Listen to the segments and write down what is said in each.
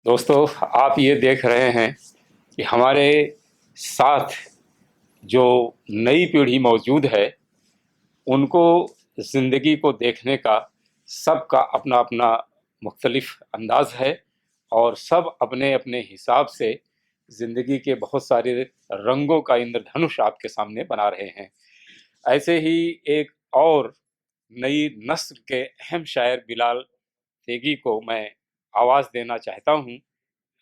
दोस्तों, आप ये देख रहे हैं कि हमारे साथ जो नई पीढ़ी मौजूद है, उनको ज़िंदगी को देखने का सबका अपना अपना मुख्तलिफ अंदाज़ है और सब अपने अपने हिसाब से ज़िंदगी के बहुत सारे रंगों का इंद्रधनुष आपके सामने बना रहे हैं। ऐसे ही एक और नई नस्ल के अहम शायर बिलाल तेगी को मैं आवाज़ देना चाहता हूँ।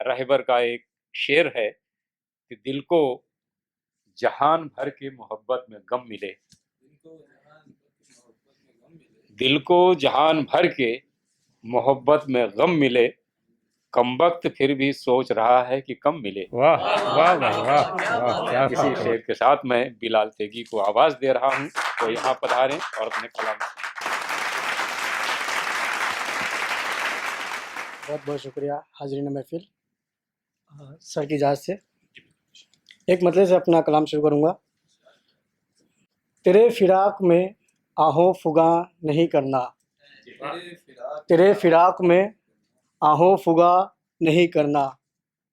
रहबर का एक शेर है कि दिल को जहान भर के मोहब्बत में गम मिले, दिल को जहान भर के मोहब्बत में गम मिले, कमबख्त फिर भी सोच रहा है कि कम मिले। वाह वाह भाई वाह वाह, क्या इसी बात है। शेर के साथ मैं बिलाल तेगी को आवाज़ दे रहा हूँ, तो यहाँ पधारें और अपने कलाम। बहुत बहुत शुक्रिया हाजरीन महफिल। सर की इजाज़त से एक मतले से अपना कलाम शुरू करूँगा। तेरे फिराक में आहों फुगा नहीं करना, तेरे फिराक में आहों फुगा नहीं करना,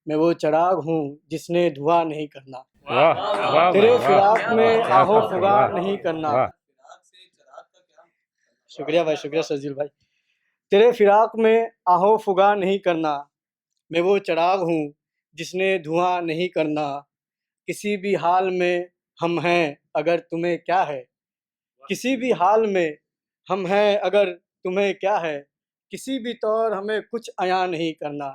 मैं वो चिराग हूँ जिसने धुआं नहीं करना। वाह वाह तेरे भाई, वाह, फिराक में क्या आहों बात है, फुगा वाह, नहीं करना। वाह। शुक्रिया भाई, शुक्रिया सजील भाई। तेरे फिराक में आहों फुगा नहीं करना, मैं वो चिराग हूँ जिसने धुआं नहीं करना। किसी भी हाल में हम हैं अगर तुम्हें क्या है, किसी भी हाल में हम हैं अगर तुम्हें क्या है, किसी भी तौर हमें कुछ अया नहीं करना,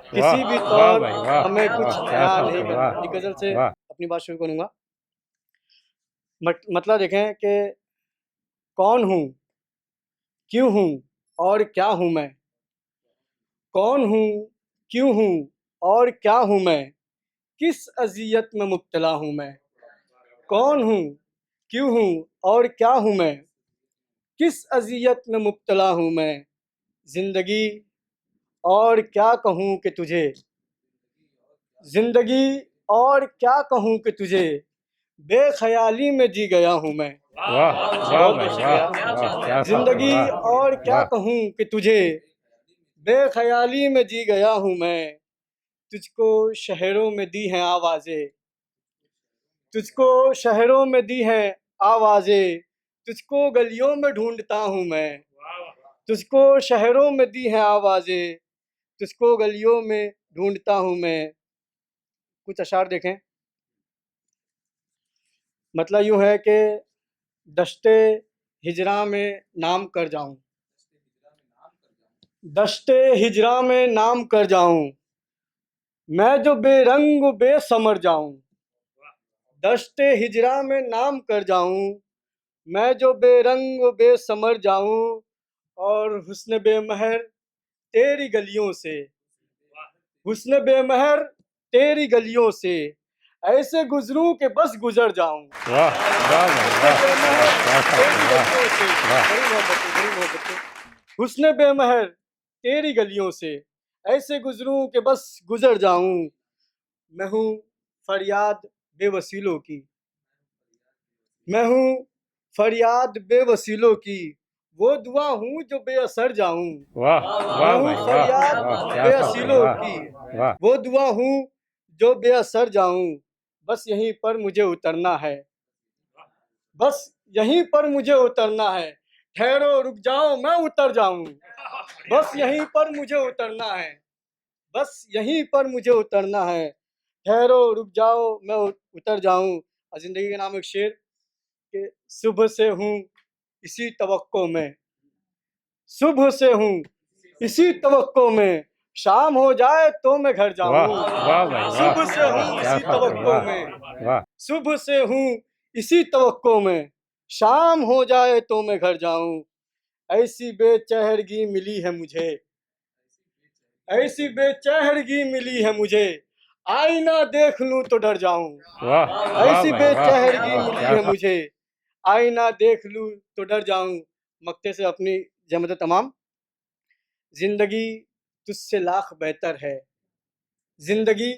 किसी भी वाह वाह तौर भाई, वाह हमें कुछ वाह, क्या अया बात नहीं है, करना। वाह एक गज़ल से वाह। अपनी बात शुरू करूँगा। मतलब देखें कि कौन हूँ, क्यों हूँ और क्या हूँ मैं, कौन हूँ, क्यों हूँ और क्या हूँ मैं, किस अज़ियत में मुब्तला हूँ मैं। कौन हूँ, क्यों हूँ और क्या हूँ मैं, किस अज़ियत में मुब्तला हूँ मैं। ज़िंदगी और क्या कहूँ कि तुझे, ज़िंदगी और क्या कहूँ कि तुझे, बेख्याली में जी गया हूँ मैं। वाह वाह बहुत भाई, बहुत वाह शुक्रिया। वाह, क्या बात है, ज़िंदगी वाह और क्या वाह। कहूँ कि तुझे, बेख्याली में जी गया हूँ मैं। तुझको शहरों में दी हैं आवाज़ें, तुझको शहरों में दी हैं आवाज़ें, तुझको गलियों में ढूंढता हूँ मैं। तुझको शहरों में दी हैं आवाज़ें, तुझको गलियों में ढूंढता हूँ मैं। कुछ अशार देखें। मतलब यूँ है कि दश्ते हिजरा में नाम कर जाऊँ, दश्ते हिजरा में नाम कर जाऊँ, मैं जो बेरंग बेसमर जाऊँ। दश्ते हिजरा में नाम कर जाऊँ, मैं जो बेरंग बेसमर जाऊँ, और हुस्न बेमहर तेरी गलियों से, हुस्न बेमहर तेरी गलियों से ऐसे गुजरूं कि बस गुजर जाऊं। वाह वाह भाई, वाह वाह, क्या बात है, वाह वाह। बड़ी मोहब्बत, बड़ी मोहब्बत। हुस्न बेमहर तेरी गलियों से ऐसे गुजरूं कि बस गुजर जाऊं। मैं हूँ फरियाद बेवसीलों की, मैं हूँ फरियाद बेवसीलों की, वो दुआ हूँ जो बेअसर जाऊं। वाह मैं वाह हूँ भाई, वाह फरियाद वाह, क्या बात है, बेअसीलों वाह की, वाह। वो दुआ हूँ जो बेअसर जाऊं। बस यहीं पर मुझे उतरना है, बस यहीं पर मुझे उतरना है। ठहरो रुक जाओ मैं उतर जाऊं, बस यहीं पर मुझे उतरना है, बस यहीं पर मुझे उतरना है। ठहरो रुक जाओ मैं उतर जाऊं। और ज़िंदगी के नाम एक शेर कि सुबह से हूँ इसी तवक्को में, सुबह से हूँ इसी तवक्को में, शाम हो जाए तो मैं घर वाह जाऊं। वाह भाई, वाह सुबह से वाह, हूँ क्या इसी बात है, तवक्को वाह में, वाह। सुबह से हूँ इसी तवक्को में, शाम हो जाए तो मैं घर जाऊं। ऐसी बेचैरगी मिली है मुझे, ऐसी बेचैरगी मिली है मुझे, आईना देख लूं तो डर जाऊं। वाह वाह ऐसी भाई, वाह बेचैरगी वाह, मिली क्या है बात। मुझे, आईना देख लूं तो डर जाऊं। मक्ते से अपनी जमत तमाम। जिंदगी तुझसे लाख बेहतर है, जिंदगी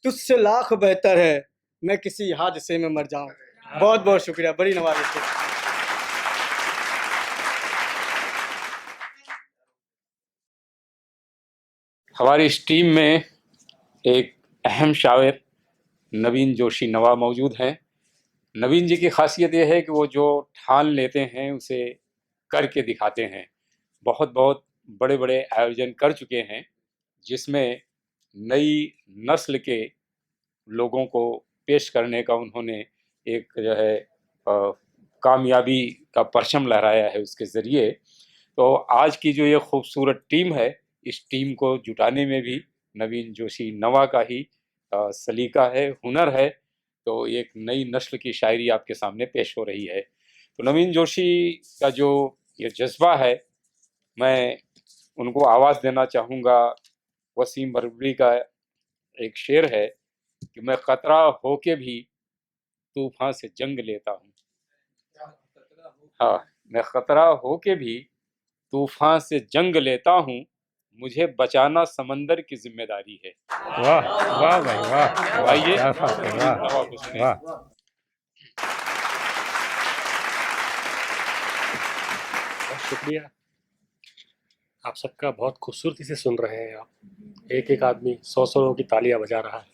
तुझसे लाख बेहतर है, मैं किसी हादसे में मर जाऊं। बहुत बहुत शुक्रिया, बड़ी नवाज़िश। हमारी इस टीम में एक अहम शायर नवीन जोशी नवा मौजूद हैं। नवीन जी की खासियत यह है कि वो जो ठान लेते हैं उसे करके दिखाते हैं। बहुत बहुत बड़े बड़े आयोजन कर चुके हैं, जिसमें नई नस्ल के लोगों को पेश करने का उन्होंने एक जो है कामयाबी का परचम लहराया है उसके ज़रिए। तो आज की जो ये खूबसूरत टीम है, इस टीम को जुटाने में भी नवीन जोशी नवा का ही सलीका है, हुनर है। तो एक नई नस्ल की शायरी आपके सामने पेश हो रही है। तो नवीन जोशी का जो ये जज्बा है, मैं उनको आवाज़ देना चाहूँगा। वसीम बरबरी का एक शेर है कि मैं खतरा होके भी तूफान से जंग लेता हूँ। हाँ, मैं खतरा होके भी तूफान से जंग लेता हूँ, मुझे बचाना समंदर की जिम्मेदारी है। वाह वाह भाई वाह तो वाह, आइए क्या बात है, नवीन वाह नवा को सुने। वाह। बहुत शुक्रिया। आप सबका बहुत खूबसूरती से सुन रहे हैं। आप एक एक आदमी 100 लोगों की तालियां बजा रहा है,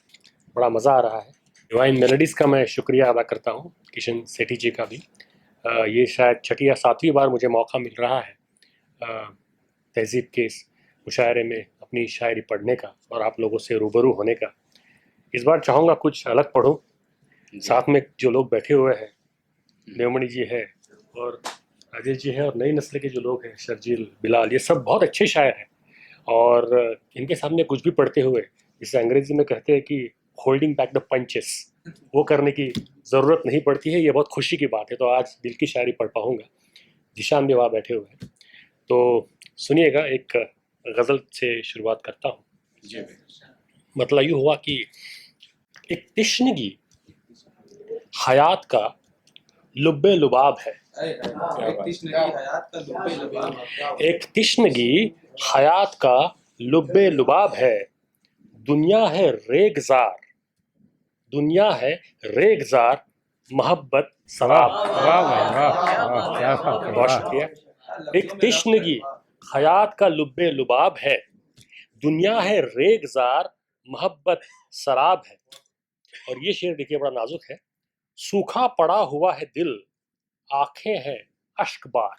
बड़ा मज़ा आ रहा है। डिवाइन मेलोडीज़ का मैं शुक्रिया अदा करता हूँ, किशन सेठी जी का भी। ये शायद छठी या सातवीं बार मुझे मौका मिल रहा है तहज़ीब के इस मुशायरे में अपनी शायरी पढ़ने का और आप लोगों से रूबरू होने का। इस बार चाहूँगा कुछ अलग पढ़ूँ। साथ में जो लोग बैठे हुए हैं, देवमणि जी है और राजेश जी है और नई नस्ल के जो लोग हैं, शर्जील, बिलाल, ये सब बहुत अच्छे शायर हैं। और इनके सामने कुछ भी पढ़ते हुए, जिसे अंग्रेजी में कहते हैं कि होल्डिंग बैक द पंचेस, वो करने की ज़रूरत नहीं पड़ती है। ये बहुत खुशी की बात है। तो आज दिल की शायरी पढ़ पाऊँगा। जिशान भी वहाँ बैठे हुए हैं, तो सुनिएगा। एक गज़ल से शुरुआत करता हूँ। मतलब यूँ हुआ कि एक तिश्नगी हयात का लुब्बे लुबाब है। एक तिश्नगी हयात का लुब्बे लुबाब है। दुनिया है रेगजार, दुनिया है रेगजार, मोहब्बत शराब। वाह भाई वाह वाह, क्या बात है, बहुत वाह। शुक्रिया। एक तिश्नगी हयात का लुब्बे लुबाब है। दुनिया है रेगजार, मोहब्बत शराब है। और ये शेर देखिए, बड़ा नाजुक है। सूखा पड़ा हुआ है दिल, आंखें हैं अश्कबार।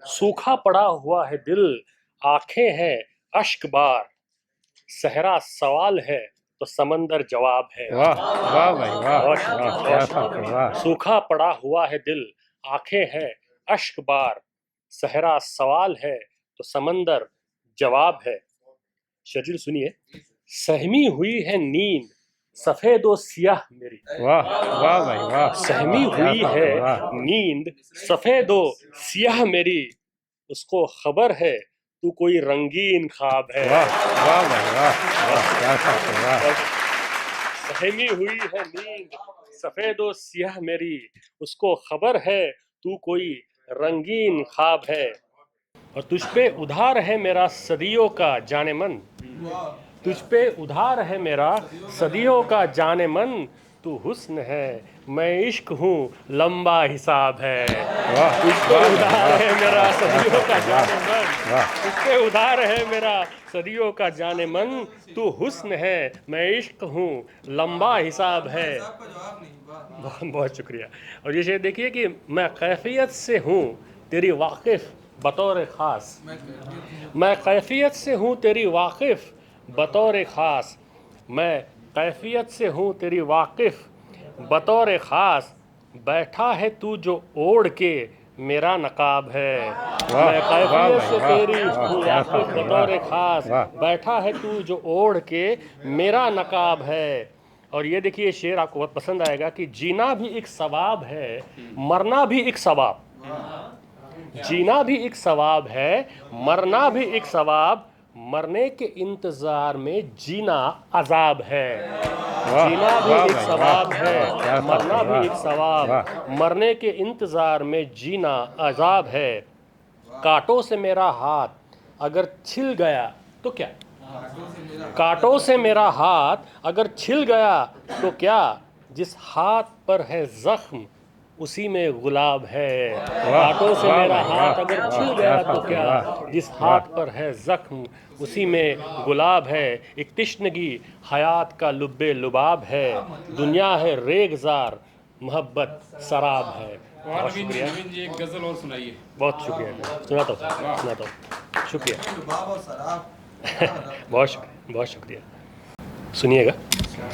सूखा पड़ा हुआ है दिल, आंखें हैं अश्कबार। सहरा सवाल है तो समंदर जवाब है। वाह वाह भाई वाह बहुत वाह, शुक्रिया, क्या बहुत बात है, शुक्रिया। वाह। सूखा पड़ा हुआ है दिल, आंखें हैं अश्कबार। सहरा सवाल है तो समंदर जवाब है। शर्जील सुनिए। सहमी हुई है नींद सफेदो सियाह मेरी। वाह वाह भाई वाह, सहमी क्या हुई बात है है, वाह। नींद सफेदो सियाह मेरी, उसको खबर है तू कोई रंगीन ख्वाब है। वाह वाह भाई वाह वाह, क्या बात है, वाह। सहमी हुई है नींद सफेदो सियाह मेरी, उसको खबर है तू कोई रंगीन ख्वाब है। और तुझ पे उधार है मेरा सदियों का जाने मन। तुझ पे उधार है मेरा सदियों का जाने मन। तू हुस्न है मैं इश्क हूँ लंबा हिसाब है। वाह तुझ पे वाह उधार भाई, है मेरा वाह, सदियों का वाह, जाने मन। वाह। तुझ पे उधार है मेरा सदियों का जाने मन। तू हुस्न है मैं इश्क हूँ लंबा हिसाब है। बहुत बहुत शुक्रिया। और ये शेर देखिए कि मैं कैफियत से हूँ तेरी वाकिफ़ बतौर ख़ास। मैं कैफियत से हूँ तेरी वाकिफ़ बतौर ख़ास। मैं कैफियत से हूँ तेरी वाकिफ़ बतौर ख़ास। बैठा है तू जो ओढ़ के मेरा नकाब है। वाह, मैं वाह कैफियत भाई, से वाह, तेरी वाह, हूँ क्या वाकिफ़ बात है, बतौर वाह, ख़ास। वाह। बैठा है तू जो ओढ़ के मेरा नकाब है। और ये देखिए शेर आपको बहुत पसंद आएगा कि जीना भी एक सवाब है, मरना भी एक सवाब। जीना भी एक सवाब है, मरना भी एक सवाब। मरने के इंतजार में जीना अजाब है। वाह, जीना भी वाह एक भाई, सवाब वाह, है, वाह, क्या बात मरना है, भी वाह, एक सवाब। वाह। मरने के इंतजार में जीना अजाब है। कांटों से मेरा हाथ अगर छिल गया तो क्या। कांटों से मेरा हाथ अगर छिल गया तो क्या। जिस हाथ पर है जख्म उसी में गुलाब है। वाह, हाथों से वाह मेरा भाई, हाथ वाह, अगर वाह, छू गया वाह, तो क्या, वाह, जिस हाथ पर है जख्म उसी में गुलाब है। एक तिश्नगी हयात का लुब्बे लुबाब है, दुनिया है रेगजार मोहब्बत शराब है। बहुत शुक्रिया, नवीन जी एक गजल और सुनाइए। बहुत शुक्रिया, सुनाता हूँ शुक्रिया। बहुत शुक्रिया। सुनिएगा।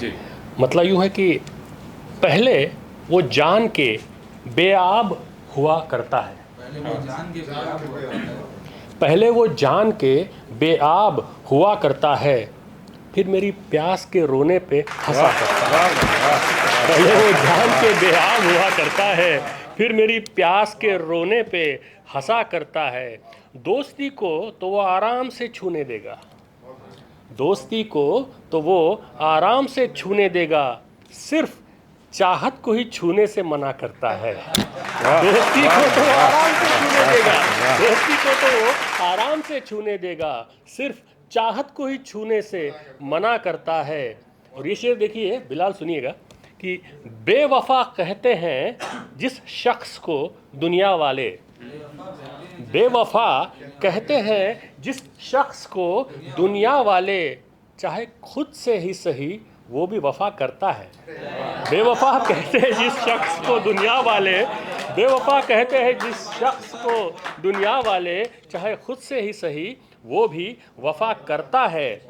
जी। मतलब यूँ है कि पहले वो जान के बेआब हुआ करता है, पहले वो जान के बेआब हुआ करता है, फिर मेरी प्यास के रोने पे हंसा करता है। पहले वो जान के बेआब हुआ करता है, फिर मेरी प्यास के रोने पे हंसा करता है। दोस्ती को तो वो आराम से छूने देगा, दोस्ती को तो वो आराम से छूने देगा, सिर्फ चाहत को ही छूने से मना करता है। दोस्ती को तो वो आराम से छूने देगा, दोस्ती को तो वो आराम से छूने देगा, सिर्फ चाहत को ही छूने से मना करता है। और ये शेर देखिए बिलाल, सुनिएगा कि बेवफा कहते हैं जिस शख्स को दुनिया वाले, बेवफा कहते हैं जिस शख्स को दुनिया वाले, चाहे खुद से ही सही वो भी वफा करता है। बेवफा कहते हैं जिस शख्स को दुनिया वाले, बेवफा कहते हैं जिस शख्स को दुनिया वाले, चाहे खुद से ही सही वो भी वफा करता है।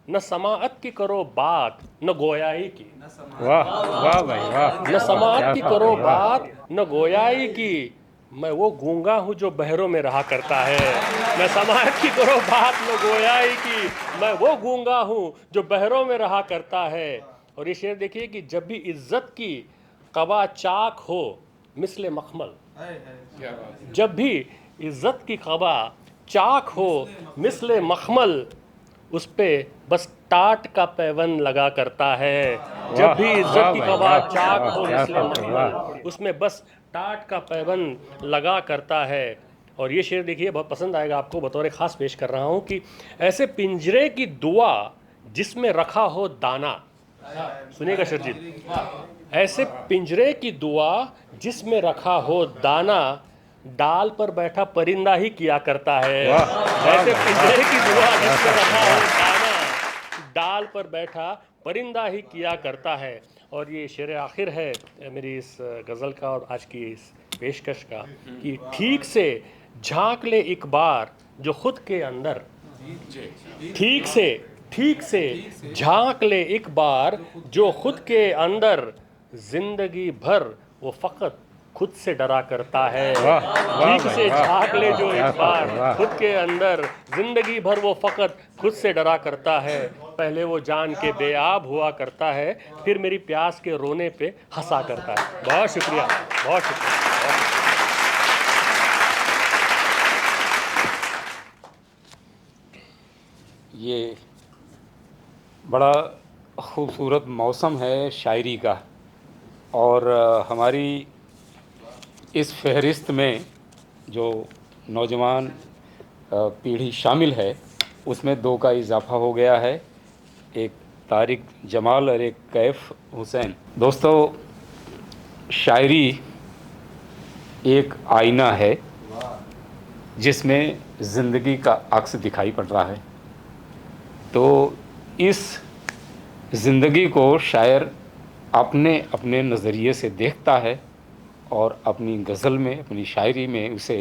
न समाअत की करो बात न गोयाई की, वाह वाह भाई वाह, न समाअत की करो वाह। बात न गोयाई की, मैं वो गूंगा हूँ जो बहरों में रहा करता है। न समाअत की करो बात न गोयाई की, मैं वो गूंगा हूँ जो बहरों में रहा करता है। और ये शेर देखिए कि जब भी इज्जत की कबा चाक हो मिसले मखमल, जब भी इज्जत की कबा चाक हो मिसले मखमल, उस पे बस टाट का पैबंद लगा करता है। जब भी इज्जत की कबा चाक हो मिसले मखमल, उसमें बस टाट का पैबंद लगा करता है। और ये शेर देखिए बहुत पसंद आएगा आपको, बतौर ख़ास पेश कर रहा हूँ कि ऐसे पिंजरे की दुआ जिसमें रखा हो दाना, सुनिएगा शर्जीत, ऐसे पिंजरे की दुआ जिसमें रखा हो दाना, डाल पर बैठा परिंदा ही किया करता है। ऐसे पिंजरे की दुआ जिसमें रखा हो दाना, डाल पर बैठा परिंदा ही किया करता है। और ये शेर आखिर है मेरी इस गज़ल का और आज की इस पेशकश का कि ठीक से झांक ले एक बार जो खुद के अंदर, ठीक से झांक ले एक बार जो खुद के अंदर, जिंदगी भर वो फकत खुद से डरा करता है। ठीक से झांक ले जो एक बार खुद के अंदर, जिंदगी भर वो फकत खुद से डरा करता है। पहले वो जान के बेआब हुआ करता है, फिर मेरी प्यास के रोने पे हंसा करता है। बहुत शुक्रिया, बहुत शुक्रिया। ये बड़ा खूबसूरत मौसम है शायरी का, और हमारी इस फहरिस्त में जो नौजवान पीढ़ी शामिल है उसमें दो का इजाफ़ा हो गया है, एक तारिक जमाल और एक कैफ हुसैन। दोस्तों, शायरी एक आईना है जिसमें ज़िंदगी का अक्स दिखाई पड़ रहा है। तो इस ज़िंदगी को शायर अपने अपने नज़रिए से देखता है और अपनी गज़ल में, अपनी शायरी में उसे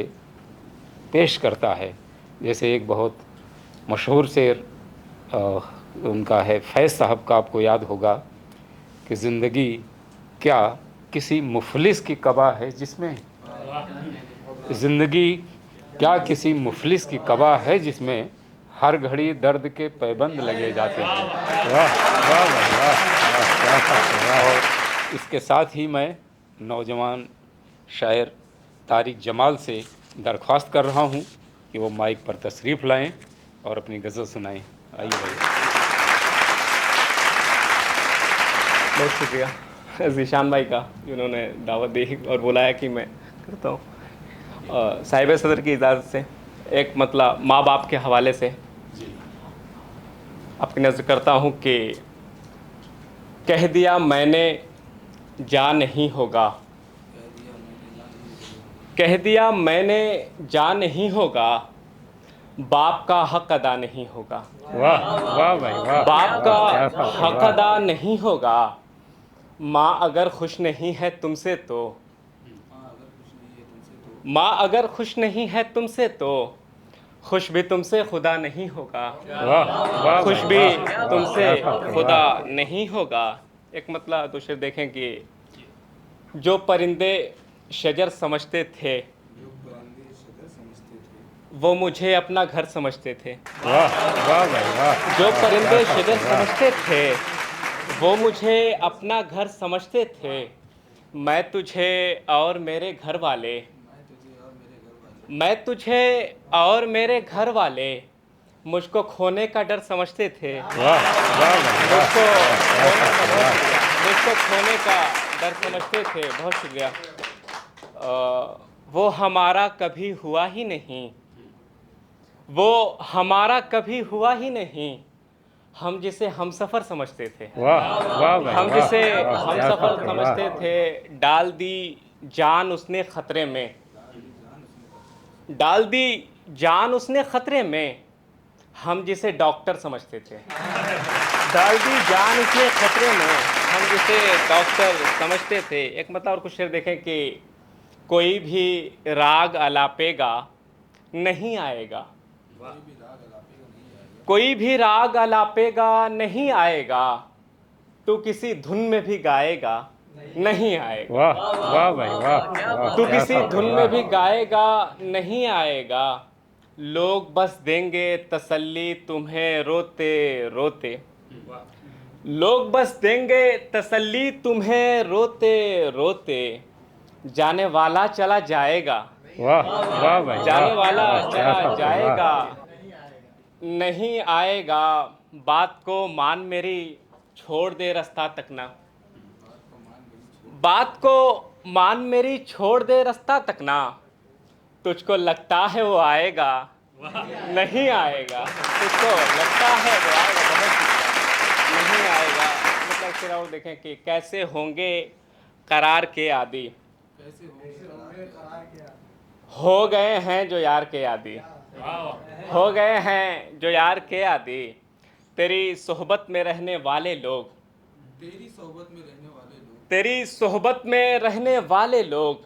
पेश करता है। जैसे एक बहुत मशहूर शेर उनका है, फैज़ साहब का, आपको याद होगा कि ज़िंदगी क्या किसी मुफलिस की कबा है जिसमें, ज़िंदगी क्या किसी मुफलिस की कबा है जिसमें हर घड़ी दर्द के पैबंद लगे जाते हैं। और इसके साथ ही मैं नौजवान शायर तारिक जमाल से दरख्वास्त कर रहा हूँ कि वो माइक पर तशरीफ़ लाएं और अपनी गज़ल सुनाएं। आइए भाई। बहुत शुक्रिया ज़ीशान भाई का, जिन्होंने दावत दी और बुलाया कि मैं करता हूँ। साहिब सदर की इजाज़त से एक मतलब माँ बाप के हवाले से आपकी नज़र करता हूँ कि कह दिया मैंने जा नहीं होगा, कह दिया मैंने जा नहीं होगा, बाप का हक अदा नहीं होगा। वाह वाह भाई वाह बाप का क्या बात है, हक वाह। अदा नहीं होगा, माँ अगर खुश नहीं है तुमसे तो, माँ अगर खुश नहीं है तुमसे तो, खुश भी तुमसे खुदा नहीं होगा। वाह वाह खुश भाई, भी वाह, तुमसे क्या बात है, खुदा वाह। नहीं होगा। एक मतलब दूसरे देखें कि जो परिंदे शजर समझते थे वो मुझे अपना घर समझते थे। वाह वाह भाई वाह, जो वाह, परिंदे क्या बात शजर है, वाह। समझते थे वो मुझे अपना घर समझते थे। मैं तुझे और मेरे घर वाले, मैं तुझे और मेरे घर वाले मुझको खोने का डर समझते थे। वाह वाह भाई वाह, मुझको क्या खोने बात का है, बहुत वाह। शुक्रिया, मुझको खोने का डर समझते थे। बहुत शुक्रिया। वो हमारा कभी हुआ ही नहीं, वो हमारा कभी हुआ ही नहीं, हम जिसे हमसफ़र समझते थे। वाह वाह भाई हम वाह, जिसे वाह, क्या हमसफ़र बात है, वाह। समझते थे, डाल दी जान उसने ख़तरे में, डाल दी जान उसने ख़तरे में, हम जिसे डॉक्टर समझते थे। डाल दी जान उसने ख़तरे में, हम जिसे डॉक्टर समझते थे। एक मतलब और कुछ शेर देखें कि कोई भी राग अलापेगा नहीं आएगा, कोई भी राग अलापेगा नहीं आएगा, तू किसी धुन में भी गाएगा नहीं आएगा। वाह वाह भाई वाह, वाह, तू क्या किसी बात है, धुन में वाह। भी गाएगा नहीं आएगा, लोग बस देंगे तसल्ली तुम्हें रोते रोते, लोग बस देंगे तसल्ली तुम्हें रोते रोते, जाने वाला चला जाएगा, वाह वाह भाई वाह, जाने वाला वाह, क्या चला बात है, वाह। जाएगा नहीं आएगा। बात को मान मेरी छोड़ दे रास्ता तकना, बात को मान मेरी छोड़ दे रास्ता तकना, तुझको लगता है वो आएगा नहीं आएगा, तुझको लगता है वो आएगा बहुत नहीं आएगा। मतलब फिर और देखें कि कैसे होंगे करार के आदी, हो गए हैं जो यार के आदी, हो गए हैं जो यार के आदी, तेरी सोहबत में रहने वाले लोग, तेरी सोहबत में रहने वाले लोग, तेरी सोहबत में रहने वाले लोग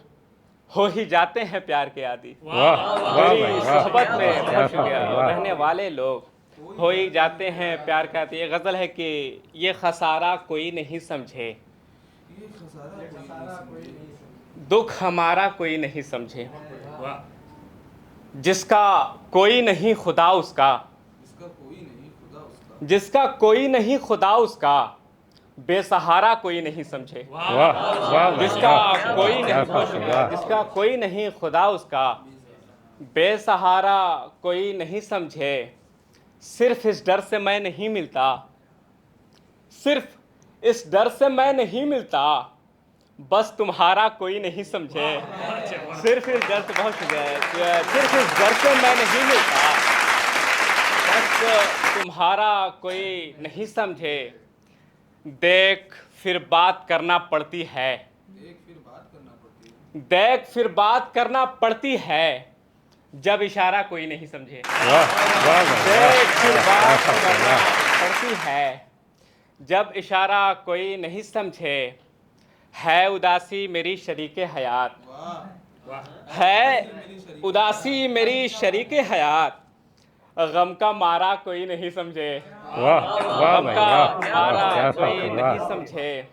हो ही जाते हैं प्यार के आदी। वाह वाह तेरी भाई वाह, सोहबत में वाह, क्या बहुत बात शुक्रिया है, वाह। रहने वाले लोग हो ही जाते हैं प्यार के आदी। ये गज़ल है कि ये खसारा कोई नहीं समझे, ये खसारा कोई नहीं समझे, दुख हमारा कोई नहीं समझे, जिसका कोई नहीं खुदा उसका, इसका कोई नहीं खुदा उसका, जिसका कोई नहीं खुदा उसका, बेसहारा कोई नहीं समझे। वाह वाह भाई जिसका वाह, कोई वाह, क्या नहीं बात है, वाह। जिसका कोई नहीं खुदा उसका, बेसहारा कोई नहीं समझे, सिर्फ इस डर से मैं नहीं मिलता, सिर्फ इस डर से मैं नहीं मिलता, बस तुम्हारा कोई नहीं समझे। सिर्फ इस डर से बहुत शुक्रिया, सिर्फ इस डर से मैं नहीं मिलता, बस तुम्हारा कोई नहीं समझे। देख फिर बात करना पड़ती है, देख फिर बात करना पड़ती है, देख फिर बात करना पड़ती है, जब इशारा कोई नहीं समझे। वाह वाह भाई वाह, देख फिर वाह, बात क्या बात है, करना वाह। पड़ती है, जब इशारा कोई नहीं समझे। है उदासी मेरी शरीके हयात, वाह है उदासी मेरी शरीके हयात, गम का मारा कोई नहीं समझे, वाह वाह गम भाई का वाह, मारा वाह, क्या बात कोई है, नहीं वाह। समझे।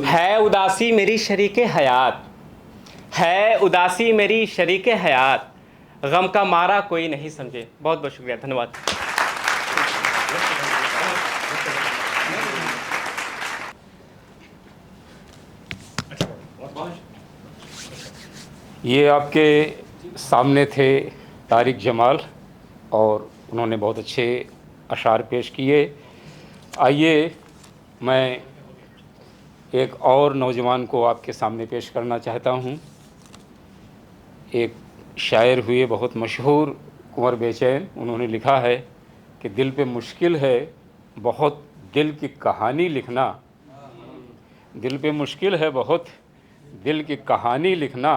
है उदासी मेरी शरीके हयात, है उदासी मेरी शरीके हयात, गम का मारा कोई नहीं समझे। बहुत बहुत शुक्रिया, धन्यवाद। ये आपके सामने थे तारिक जमाल और उन्होंने बहुत अच्छे अशार पेश किए। आइए मैं एक और नौजवान को आपके सामने पेश करना चाहता हूँ। एक शायर हुए बहुत मशहूर, कुंवर बेचैन। उन्होंने लिखा है कि दिल पे मुश्किल है बहुत दिल की कहानी लिखना, दिल पे मुश्किल है बहुत दिल की कहानी लिखना,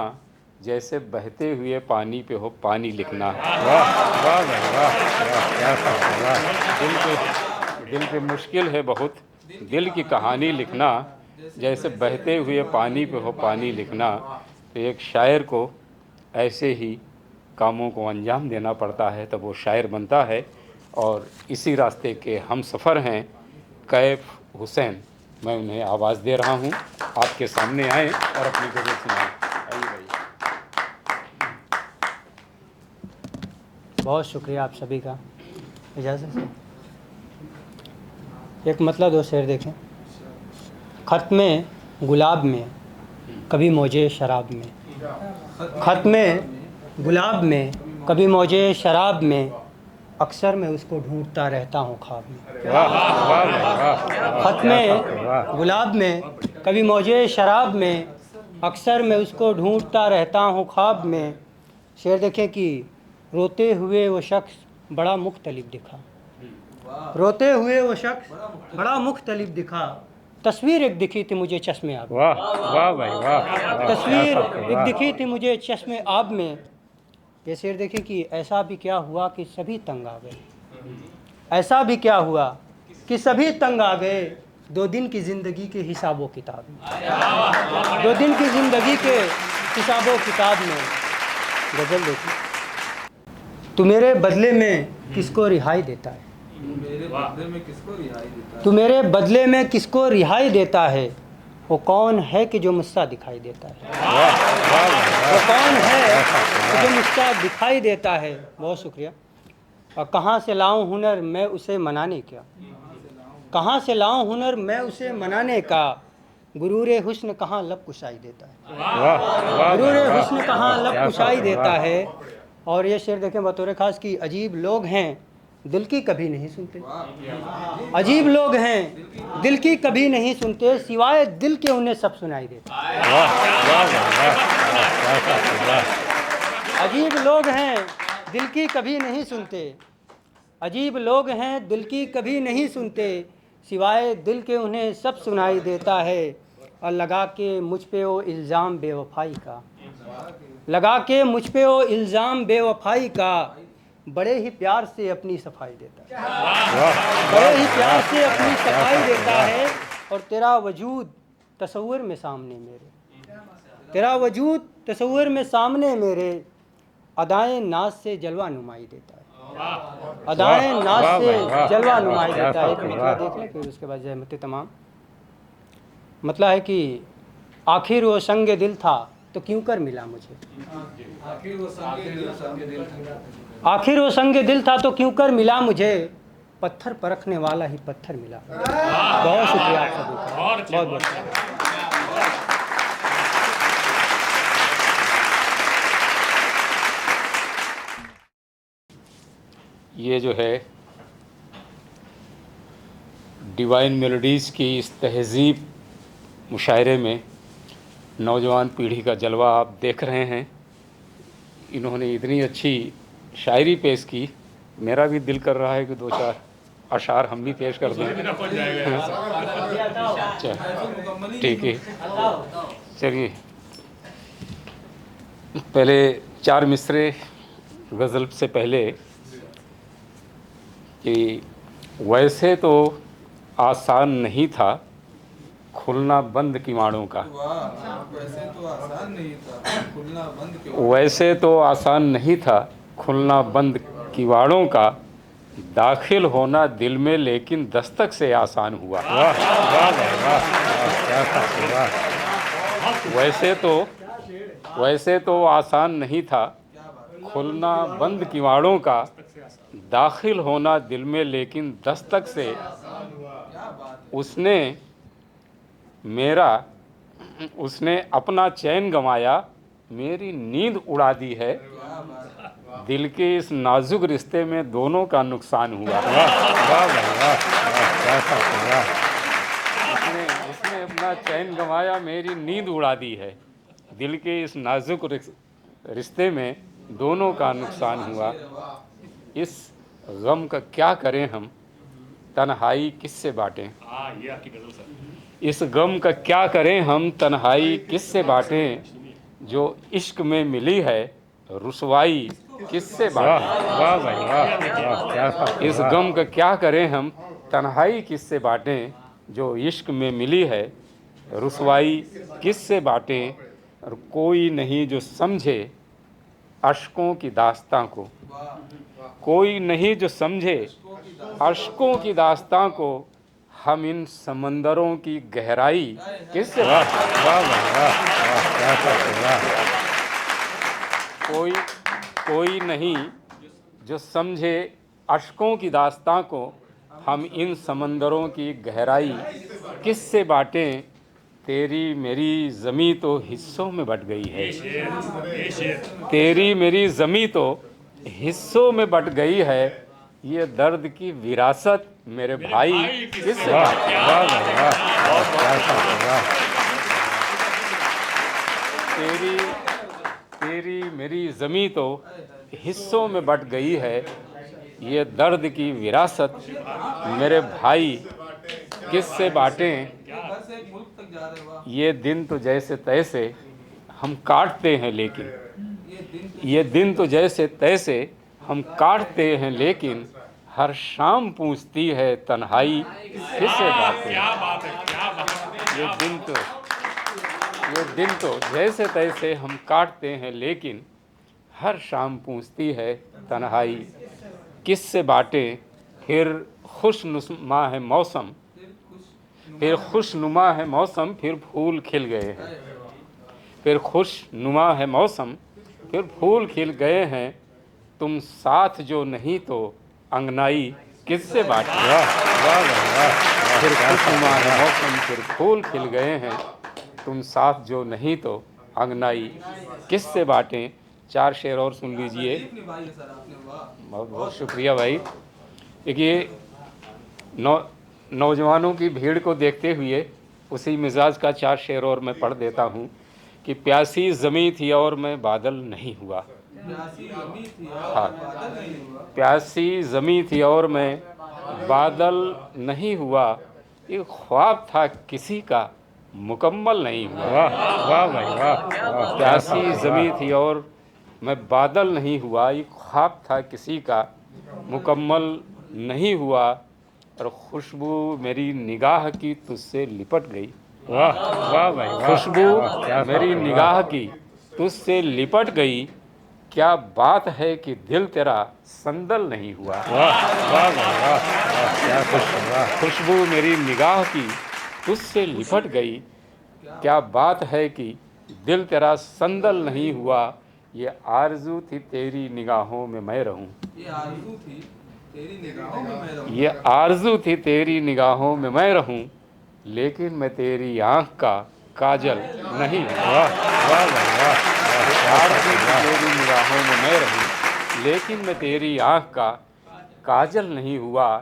जैसे बहते हुए पानी पे हो पानी लिखना। वाह वाह भाई वाह वाह, क्या बात है, वाह। दिल पे मुश्किल है बहुत दिल की कहानी लिखना, जैसे बहते हुए पानी पे हो पानी लिखना। तो एक शायर को ऐसे ही कामों को अंजाम देना पड़ता है तब वो शायर बनता है। और इसी रास्ते के हम सफ़र हैं कैफ हुसैन। मैं उन्हें आवाज़ दे रहा हूँ, आपके सामने आएँ और अपनी गज़ल सुनाएं। आइए भाई। बहुत शुक्रिया आप सभी का। इजाज़त है। एक मतलब दो शेर देखें। ख़त में गुलाब में कभी मौजे शराब में, ख़त में गुलाब में कभी मौजे शराब में, अक्सर मैं उसको ढूंढता रहता हूँ ख्वाब में। वाह वाह भाई वाह। ख़त में गुलाब में कभी मौजे शराब में, अक्सर मैं उसको ढूंढता रहता हूँ ख्वाब में। शेर देखें कि रोते हुए वो शख्स बड़ा मुख्तलिफ दिखा, रोते हुए वो शख्स बड़ा मुख्तलिफ दिखा, तस्वीर एक दिखी थी मुझे चश्मे आब में, वाह वाह भाई वाह। तस्वीर एक दिखी थी मुझे चश्मे आब में। ये शेर देखिए कि ऐसा भी क्या हुआ कि सभी तंग आ गए, ऐसा भी क्या हुआ कि सभी तंग आ गए, 2 दिन की ज़िंदगी के हिसाबो किताब में, 2 दिन की ज़िंदगी के हिसाबो किताब में। गज़ल देखिए। तू मेरे बदले में किसको रिहाई देता है, मेरे बदले में किसको रिहाई देता है, तू मेरे बदले में किसको रिहाई देता है, वो कौन है कि जो मुझसा दिखाई देता है, वो कौन है कि जो मुझसा दिखाई देता है। बहुत शुक्रिया। और कहाँ से लाऊं हुनर मैं उसे मनाने का, कहाँ से लाऊं हुनर मैं उसे मनाने का, गुरूर हुस्न कहाँ लब कुशाई देता है, गुरूर हुस्न कहाँ लब कुशाई देता है। और ये शेर देखें बतौर ख़ास कि अजीब लोग हैं दिल की कभी नहीं सुनते, अजीब लोग हैं दिल की कभी नहीं सुनते, सिवाय दिल के उन्हें सब सुनाई देता है। अजीब लोग हैं दिल की कभी नहीं सुनते, अजीब लोग हैं दिल की कभी नहीं सुनते, सिवाय दिल के उन्हें सब सुनाई देता है। और लगा के मुझ पे वो इल्ज़ाम बेवफाई का, लगा के मुझ पे वो इल्ज़ाम बेवफाई का, बड़े ही प्यार से अपनी सफाई देता है, बड़े ही प्यार से अपनी सफाई देता है। और तेरा वजूद तसव्वुर में सामने मेरे, तेरा वजूद तसव्वुर में सामने मेरे, अदाएं नाज से जलवा नुमाई देता है, अदाएं नाज से जलवा नुमाई देता है। एक मतलब देख लें फिर उसके बाद जहमत तमाम। मतलब है कि आखिर वो संग दिल था तो क्यों कर मिला मुझे, आखिर वो संगे दिल था, आखिर वो संग दिल था तो क्यों कर मिला मुझे, पत्थर परखने वाला ही पत्थर मिला। बहुत शुक्रिया आप सभी का, बहुत बहुत शुक्रिया। ये जो है डिवाइन मेलोडीज़ की इस तहज़ीब मुशायरे में नौजवान पीढ़ी का जलवा आप देख रहे हैं। इन्होंने इतनी अच्छी शायरी पेश की, मेरा भी दिल कर रहा है कि 2-4 अशार हम भी पेश कर दें। अच्छा ठीक है, चलिए पहले 4 मिसरे गज़ल से पहले कि वैसे तो आसान नहीं था खुलना बंद किवाड़ों का, वैसे तो आसान नहीं था खुलना बंद के, वैसे तो आसान नहीं था खुलना बंद किवाड़ों का, दाखिल होना दिल में लेकिन दस्तक से आसान हुआ। वैसे तो आसान नहीं था खुलना बंद किवाड़ों का, दाखिल होना दिल में लेकिन दस्तक से उसने अपना चैन गंवाया, मेरी नींद उड़ा दी है, दिल के इस नाजुक रिश्ते में दोनों का नुकसान हुआ। उसने अपना चैन गंवाया, मेरी नींद उड़ा दी है, दिल के इस नाजुक रिश्ते में दोनों का नुकसान हुआ। इस गम का क्या करें हम, तन्हाई किससे बांटें, इस गम का क्या करें हम, तन्हाई किससे बांटें, जो इश्क में मिली है रुसवाई किससे वाह बांटें। वाह भाई वाह वाह, क्या बात है, इस वाह। गम का क्या करें हम, तन्हाई किससे बांटें। जो इश्क में मिली है रुसवाई किससे बांटें। और कोई नहीं जो समझे अशकों की दास्तां को, कोई नहीं जो समझे अशकों की दास्तां को। हम इन समंदरों की गहराई किससे वाह बांटें। वाह भाई वाह वाह, क्या बात है, वाह। कोई नहीं जो समझे अशकों की दास्तां को। हम इन समंदरों की गहराई किससे बांटें। तेरी मेरी ज़मीं तो हिस्सों में बट गई है, तेरी मेरी ज़मीं तो हिस्सों में बट गई है। ये दर्द की विरासत मेरे भाई किससे वाह बांटें। वाह भाई वाह वाह, क्या बात है, वाह। तेरी तेरी मेरी ज़मीं तो हिस्सों में बट गई है। ये दर्द की विरासत मेरे भाई किससे बांटें। घर से एक मुल्क तक जा रहे हो वाह। ये दिन तो जैसे तैसे हम काटते हैं लेकिन, ये दिन तो जैसे तैसे हम काटते हैं लेकिन। हर शाम पूछती है तन्हाई किससे बातें। ये दिन तो जैसे तैसे हम काटते हैं लेकिन। हर शाम पूछती है तन्हाई किससे बातें। फिर खुशनुमा है मौसम, फिर खुशनुमा है मौसम, फिर फूल खिल गए हैं। फिर खुशनुमा है मौसम, फिर फूल खिल गए हैं। तुम साथ जो नहीं तो अंगनाई किससे बांटें। वाह वाह भाई वाह, फिर क्या बात खुशनुमा है, है वाह। मौसम, फिर फूल खिल गए हैं। तुम साथ जो नहीं तो अंगनाई किससे बांटें। 4 शेर और सुन लीजिए। निभाई है सर आपने वाह। बहुत बहुत शुक्रिया भाई। देखिए नौजवानों की भीड़ को देखते हुए उसी मिजाज का 4 शेर और मैं पढ़ देता हूँ कि प्यासी ज़मीं थी और मैं बादल नहीं हुआ। प्यासी ज़मीं थी हाँ, बादल नहीं हुआ। प्यासी ज़मीं थी और मैं बादल नहीं हुआ। ये ख्वाब था किसी का मुकम्मल नहीं हुआ। वाह वाह भाई वाह वाह, क्या बात प्यासी है, ज़मीं वाह। थी और मैं बादल नहीं हुआ। ये ख्वाब था किसी का मुकम्मल नहीं हुआ। और खुशबू मेरी निगाह की तुझसे लिपट गई। वाह वाह भाई वाह, खुशबू वाह, क्या बात मेरी है, वाह। निगाह की तुझसे लिपट गई। क्या बात है कि दिल तेरा संदल नहीं हुआ। वाह वाह भाई वाह वाह, क्या बात है, वाह। खुशबू मेरी निगाह की तुझसे लिपट गई। क्या बात है कि दिल तेरा संदल नहीं हुआ। ये आरज़ू थी तेरी निगाहों में मैं रहूं। ये आरज़ू थी तेरी निगाहों में मैं रहूं। ये आरज़ू थी तेरी निगाहों में मैं रहूं। लेकिन मैं तेरी आँख का काजल नहीं हूँ। वाह वाह भाई वाह वाह, क्या बात आरज़ू है, थी वाह। तेरी निगाहों में मैं रहूं। लेकिन मैं तेरी आँख का काजल नहीं हुआ।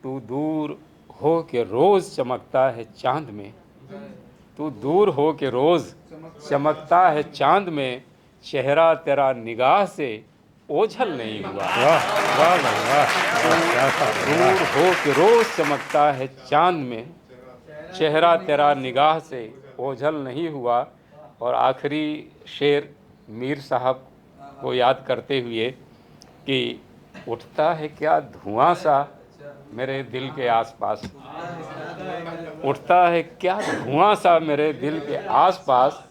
तू दूर हो के रोज़ चमकता है चांद में। तू दूर हो के रोज़ चमकता है चांद में। चेहरा तेरा निगाह से ओझल नहीं हुआ। वाह वाह भाई वाह वाह, क्या बात है, वाह। दूर हो के रोज़ चमकता है चांद में। चेहरा तेरा निगाह से ओझल नहीं हुआ। और आखिरी शेर मीर साहब को याद करते हुए कि उठता है क्या धुआं सा मेरे दिल के आसपास। उठता है क्या धुआं सा मेरे दिल के आसपास।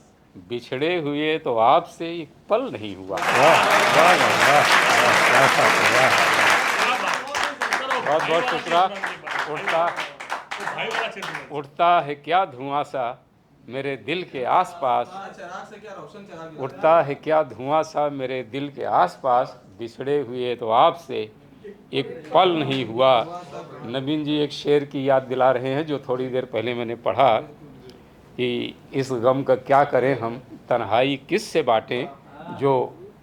बिछड़े हुए तो आपसे एक पल नहीं हुआ। वाह वाह भाई वाह वाह, क्या बात है, वाह। बहुत बहुत शुक्रिया। उठता है क्या धुआं सा मेरे दिल के आसपास। चिराग से क्या रोशन चिराग। उठता है क्या धुआं सा मेरे दिल के आसपास। बिछड़े हुए तो आपसे एक पल नहीं हुआ। नवीन जी एक शेर की याद दिला रहे हैं जो थोड़ी देर पहले मैंने पढ़ा कि इस गम का क्या करें हम, तन्हाई किस से बांटें। जो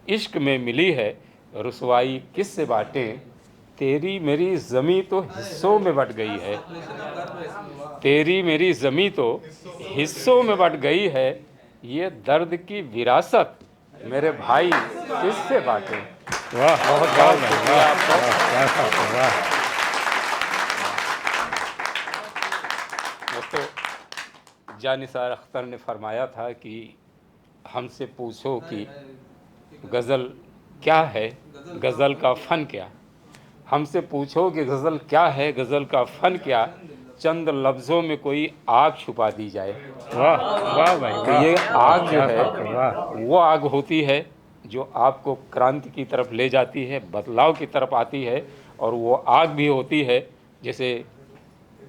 इश्क में मिली है रुसवाई किस से बांटें। तेरी मेरी ज़मीं तो हिस्सों में बट गई है। तेरी मेरी ज़मीं तो हिस्सों में बट गई है। ये दर्द की विरासत मेरे भाई किससे बांटें। वाह बहुत वाह बहुत भाई शुक्रिया वाह आपका। वाह, क्या बात है, वाह। दोस्तों जानिसार अख्तर ने फरमाया था कि हमसे पूछो कि गज़ल क्या है, गज़ल का फ़न क्या। हमसे पूछो कि गज़ल क्या है, गज़ल का फ़न क्या, चंद लफ्ज़ों में कोई आग छुपा दी जाए। वाह वाह भाई तो वाह, ये आग जो क्या है बात है, वाह। वो आग होती है जो आपको क्रांति की तरफ ले जाती है, बदलाव की तरफ आती है। और वो आग भी होती है जैसे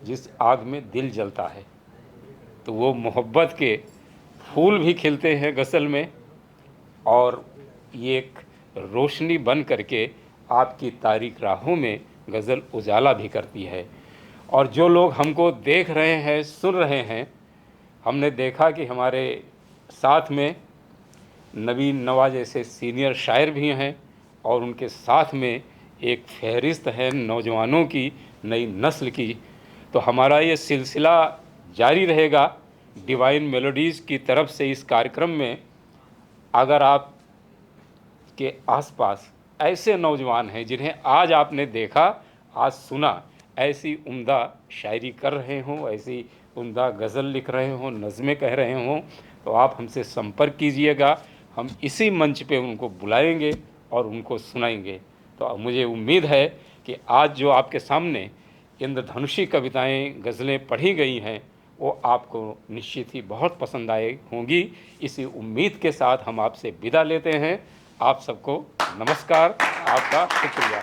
जिस आग में दिल जलता है। तो वो मोहब्बत के फूल भी खिलते हैं गज़ल में, और ये एक रोशनी बन करके आपकी तारीक राहों में गज़ल उजाला भी करती है। और जो लोग हमको देख रहे हैं, सुन रहे हैं, हमने देखा कि हमारे साथ में नवीन नवाज जैसे सीनियर शायर भी हैं, और उनके साथ में एक फहरिस्त है नौजवानों की, नई नस्ल की। तो हमारा ये सिलसिला जारी रहेगा डिवाइन मेलोडीज़ की तरफ से। इस कार्यक्रम में अगर आप के आसपास ऐसे नौजवान हैं जिन्हें आज आपने देखा, आज सुना, ऐसी उम्दा शायरी कर रहे हों, ऐसी उम्दा गज़ल लिख रहे हों, नज़में कह रहे हों, तो आप हमसे संपर्क कीजिएगा। हम इसी मंच पे उनको बुलाएंगे और उनको सुनाएंगे। तो मुझे उम्मीद है कि आज जो आपके सामने इंद्रधनुषी कविताएं, गज़लें पढ़ी गई हैं, वो आपको निश्चित ही बहुत पसंद आए होंगी। इसी उम्मीद के साथ हम आपसे विदा लेते हैं। आप सबको नमस्कार, आपका शुक्रिया।